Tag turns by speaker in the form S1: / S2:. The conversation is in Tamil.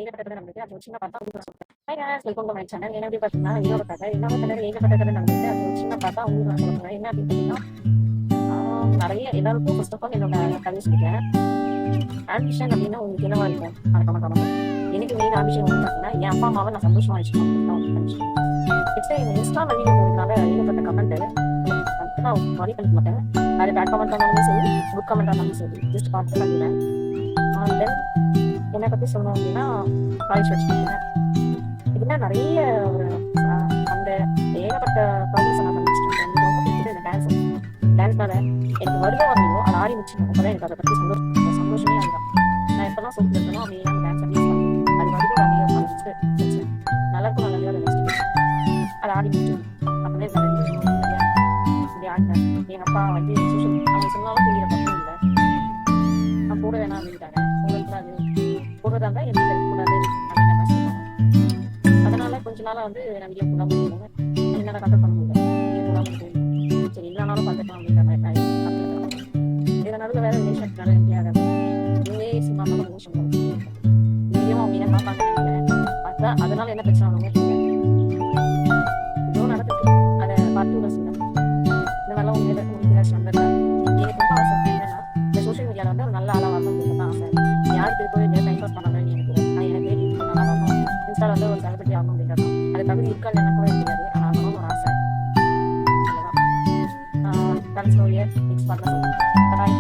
S1: ஏகப்பட்ட நடந்தது. அது ஒரு சின்ன பார்த்தா உங்களுக்கு சொல்றேன். Hi guys, welcome to my channel. என்ன எப்படி பார்த்தீங்கன்னா இன்னொரு கதை ஏகப்பட்ட நடந்தது. அது ஒரு சின்ன பார்த்தா உங்களுக்கு நான் சொல்றேன். என்ன அப்படின்னு பார்த்தீங்கன்னா நிறைய எல்லாருக்கும் ஃபர்ஸ்ட் ஆஃப் ஆல் என்னோட கதை சொல்லிட்டேன். ஆம்பிஷன் அப்படின்னா உங்களுக்கு என்னவா இருக்கும்? மறக்காம கமெண்ட். எனக்கு மெயின் ஆம்பிஷன் வந்து பார்த்தீங்கன்னா என் அப்பா அம்மாவை நான் சந்தோஷமா வச்சுக்கணும். நெக்ஸ்ட் இந்த இன்ஸ்டா வீடியோ போகிறதுனால ஏகப்பட்ட கமெண்ட் நான் வழி பண்ணிக்க மாட்டேன். அது பேட் கமெண்ட் ஆனாலும் சரி, குட் கமெண்ட் ஆனாலும் சரி, ஜஸ்ட் பார்த்து பண்ணிடுறேன். தென் என்னை பற்றி சொல்லணும் அப்படின்னா காலேஜ் வச்சுருக்கேன். இதுனா நிறைய அந்த ஏகப்பட்ட ப்ராஜெக்ட்ஸை நான் பண்ணிச்சுட்டு ரொம்ப பிடிச்சது இந்த டான்ஸ்னால எனக்கு வருடம் வந்தீங்களோ அதை ஆடி முடிச்சுக்கணும். அப்போ தான் எனக்கு அதை பற்றி சந்தோஷமே அதுதான். நான் எப்போதான் சொல்லிட்டு இருக்கணும் அப்படின்னா அந்த டான்ஸ் அட்லீஸ்ட் அது வருடம் வந்தீங்க பண்ணிச்சு நல்லா இருக்கும். நல்லா அதை நெக்ஸ்ட் அதை ஆடி முடிச்சு அப்படியே அப்படி ஆடினேன். எங்கள் அப்பா வந்து அவங்க சொன்னாலும் புரியிற பக்கம் இல்லை. நான் போட வேணாம் அப்படின்ட்டாங்க. போடக்கூடாது, போடுறதா இருந்தால் என் வீட்டில் கூடாது அப்படின்னு நான் சொல்லுவாங்க. அதனால கொஞ்ச நாளாக வந்து நான் வீடியோ போடாமல் போயிருவாங்க. என்னால் கண்ட்ரோல் பண்ண முடியல. வீடியோ போடாமல் போயிருந்தேன். சரி இல்லைனாலும் பார்த்துக்கலாம் அப்படின்ற மாதிரி இதில் நடுவில் வேறு ரிலேஷன் நல்ல எம்டியாகாது. இவங்களே சும்மா நல்ல மோஷன் வீடியோ அவங்க என்ன பார்ப்பாங்க நினைக்கிறேன். பார்த்தா அதனால என்ன பிரச்சனை ஆகணுமோ தெரியல. இதுவும் நடந்துட்டு அதை பார்த்து சொல்லுவேன். இந்த மாதிரிலாம் உங்களுக்கு சொன்னதில்லை. எனக்கு ரொம்ப ஆசை என்னன்னா இந்த சோஷியல் மீடியாவில் வந்து ஒரு நல்ல ஆளாக வரணும் தான் ஆசை. யாருக்கு இருக்கோ இல்லையா டைம் பாஸ் பண்ணாலும் எனக்கு ஆனால் எனக்கு நல்லா வரணும். இன்ஸ்டாவில் வந்து ஒரு செலிபிரிட்டி ஆகணும் அப்படின்றது அது தகுதி இருக்கா இல்லைன்னா கூட தெரியாது. ஆனால் ஆகணும்னு ஒரு ஆசை. அவ்வளோதான். தேங்க்ஸ் ஃபார் யுவர் நெக்ஸ்ட் பார்க்கலாம். பாய்.